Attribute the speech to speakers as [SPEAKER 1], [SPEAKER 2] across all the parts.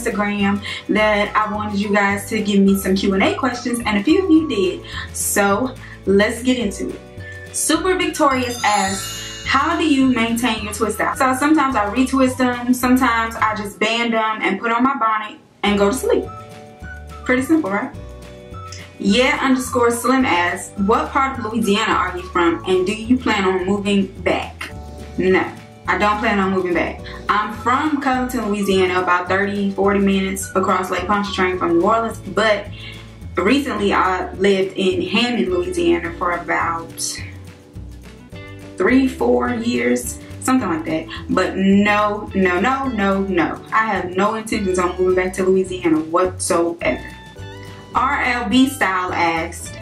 [SPEAKER 1] Instagram that I wanted you guys to give me some Q&A questions, and a few of you did. So let's get into it. Super Victorious asks, how do you maintain your twist out? So sometimes I retwist them, sometimes I just band them and put on my bonnet and go to sleep. Pretty simple, right? Yeah_Slim asks, what part of Louisiana are you from, and do you plan on moving back? No, I don't plan on moving back. I'm from Covington, Louisiana, about 30-40 minutes across Lake Pontchartrain from New Orleans, but recently I lived in Hammond, Louisiana for about 3-4 years, something like that. But no. I have no intentions on moving back to Louisiana whatsoever. RLB Style asked,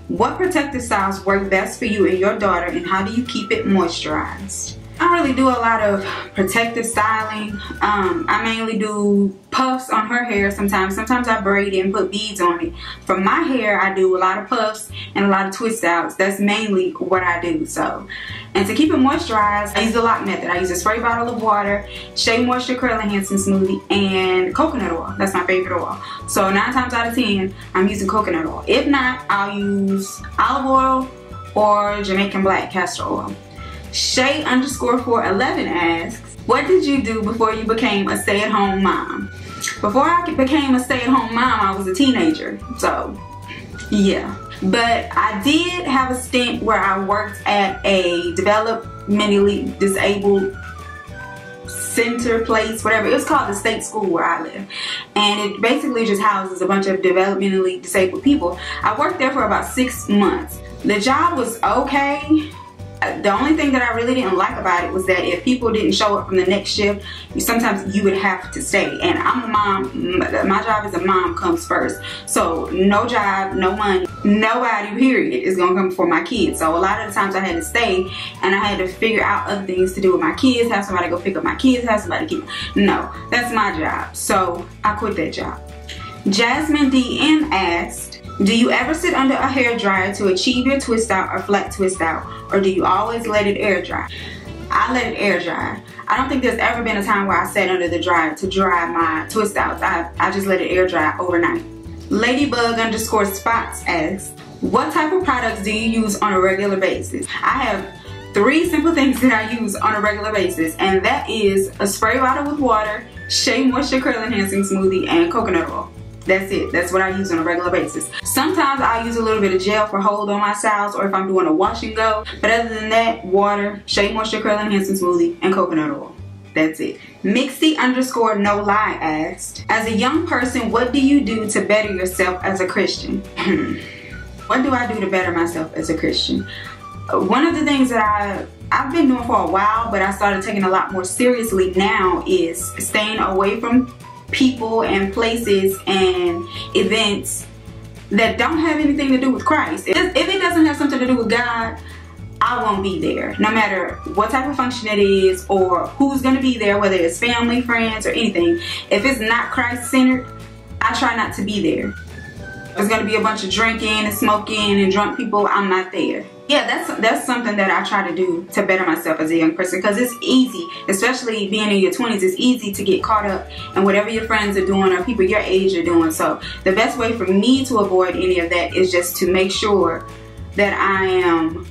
[SPEAKER 1] what protective styles work best for you and your daughter, and how do you keep it moisturized? I don't really do a lot of protective styling. I mainly do puffs on her hair sometimes. Sometimes I braid it and put beads on it. For my hair, I do a lot of puffs and a lot of twist outs. That's mainly what I do. So, and to keep it moisturized, I use the lock method. I use a spray bottle of water, Shea Moisture Curl Enhancing Smoothie, and coconut oil. That's my favorite oil. So 9 times out of 10, I'm using coconut oil. If not, I'll use olive oil or Jamaican black castor oil. Shay_411 asks, what did you do before you became a stay-at-home mom? Before I became a stay-at-home mom, I was a teenager, so yeah. But I did have a stint where I worked at a developmentally disabled center place, whatever. It was called the state school where I live, and it basically just houses a bunch of developmentally disabled people. I worked there for about 6 months. The job was okay. The only thing that I really didn't like about it was that if people didn't show up from the next shift, sometimes you would have to stay. And I'm a mom. My job as a mom comes first. So no job, no money, nobody, period, is going to come before my kids. So a lot of the times I had to stay, and I had to figure out other things to do with my kids, have somebody go pick up my kids, have somebody keep. No, that's my job. So I quit that job. Jasmine DM asked, do you ever sit under a hair dryer to achieve your twist out or flat twist out, or do you always let it air dry? I let it air dry. I don't think there's ever been a time where I sat under the dryer to dry my twist outs. I just let it air dry overnight. Ladybug_spots asks, what type of products do you use on a regular basis? I have 3 simple things that I use on a regular basis, and that is a spray bottle with water, Shea Moisture Curl Enhancing Smoothie, and coconut oil. That's it. That's what I use on a regular basis. Sometimes I use a little bit of gel for hold on my styles, or if I'm doing a wash and go. But other than that, water, Shea Moisture Curl Enhancing Smoothie, and coconut oil. That's it. Mixie_no lie asked, as a young person, what do you do to better yourself as a Christian? What do I do to better myself as a Christian? One of the things that I've been doing for a while, but I started taking a lot more seriously now, is staying away from people and places and events that don't have anything to do with Christ. If it doesn't have something to do with God, I won't be there, no matter what type of function it is or who's going to be there, whether it's family, friends, or anything. If it's not Christ-centered, I try not to be there. If there's going to be a bunch of drinking and smoking and drunk people, I'm not there. Yeah, that's something that I try to do to better myself as a young person, because it's easy, especially being in your 20s, it's easy to get caught up in whatever your friends are doing or people your age are doing. So the best way for me to avoid any of that is just to make sure that I am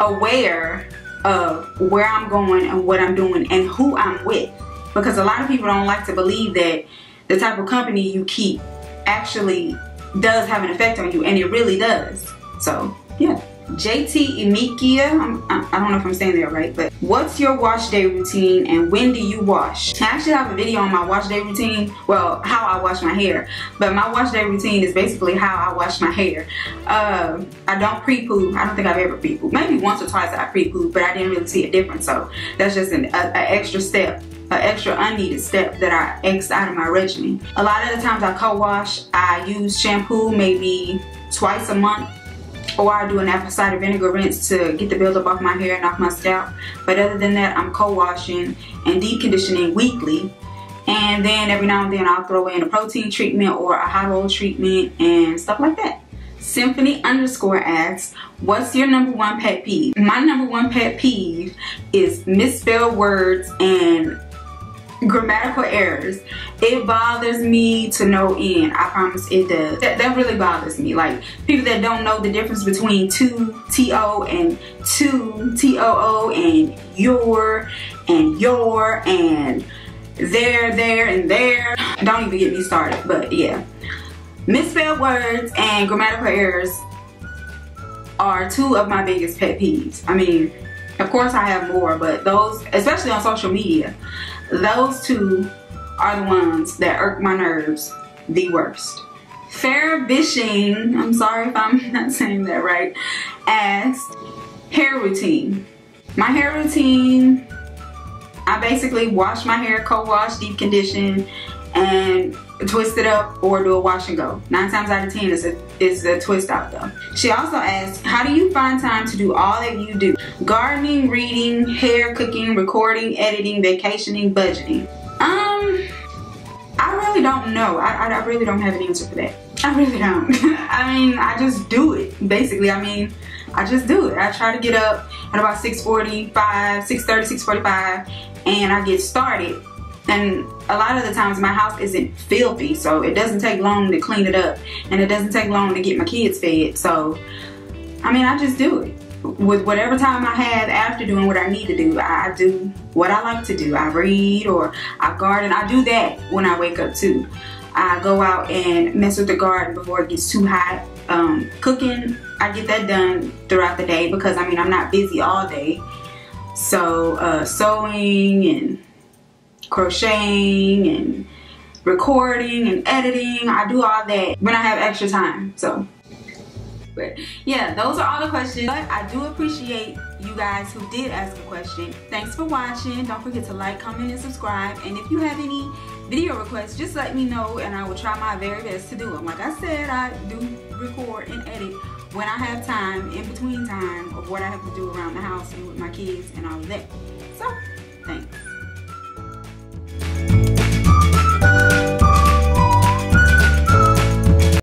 [SPEAKER 1] aware of where I'm going and what I'm doing and who I'm with, because a lot of people don't like to believe that the type of company you keep actually does have an effect on you, and it really does. So yeah. JT Imikia, I don't know if I'm saying that right, but what's your wash day routine and when do you wash? I actually have a video on my wash day routine, well, how I wash my hair, but my wash day routine is basically how I wash my hair. I don't pre-poo. I don't think I've ever pre-pooed. Maybe once or twice I pre-pooed, but I didn't really see a difference, so that's just an extra step, an extra unneeded step that I X'd out of my regimen. A lot of the times I co-wash. I use shampoo maybe twice a month, or I do an apple cider vinegar rinse to get the buildup off my hair and off my scalp. But other than that, I'm co-washing and deep conditioning weekly. And then every now and then I'll throw in a protein treatment or a hot oil treatment and stuff like that. Symphony_ asks, what's your #1 pet peeve? My #1 pet peeve is misspelled words and grammatical errors. It bothers me to no end. I promise it does. That really bothers me. Like people that don't know the difference between to and to too and your and there and there. Don't even get me started. But yeah, misspelled words and grammatical errors are two of my biggest pet peeves. I mean, of course I have more, but those, especially on social media, those two are the ones that irk my nerves the worst. Fair-bishing, I'm sorry if I'm not saying that right, asked, hair routine. My hair routine, I basically wash my hair, co-wash, deep condition, and twist it up or do a wash and go. 9 times out of 10 is a twist out though. She also asked, how do you find time to do all that you do? Gardening, reading, hair, cooking, recording, editing, vacationing, budgeting. I really don't know. I really don't have an answer for that. I really don't. I mean, I just do it. Basically, I mean, I just do it. I try to get up at about 6:45, 6:30, 6:45, and I get started. And a lot of the times my house isn't filthy, so it doesn't take long to clean it up, and it doesn't take long to get my kids fed. So, I mean, I just do it. With whatever time I have after doing what I need to do, I do what I like to do. I read or I garden. I do that when I wake up too. I go out and mess with the garden before it gets too hot. Cooking, I get that done throughout the day because, I mean, I'm not busy all day. So, sewing and crocheting and recording and editing, I do all that when I have extra time. So, but yeah, those are all the questions. But I do appreciate you guys who did ask a question. Thanks for watching. Don't forget to like, comment, and subscribe. And if you have any video requests, just let me know and I will try my very best to do them. Like I said, I do record and edit when I have time, in between time of what I have to do around the house and with my kids and all of that. So, thanks.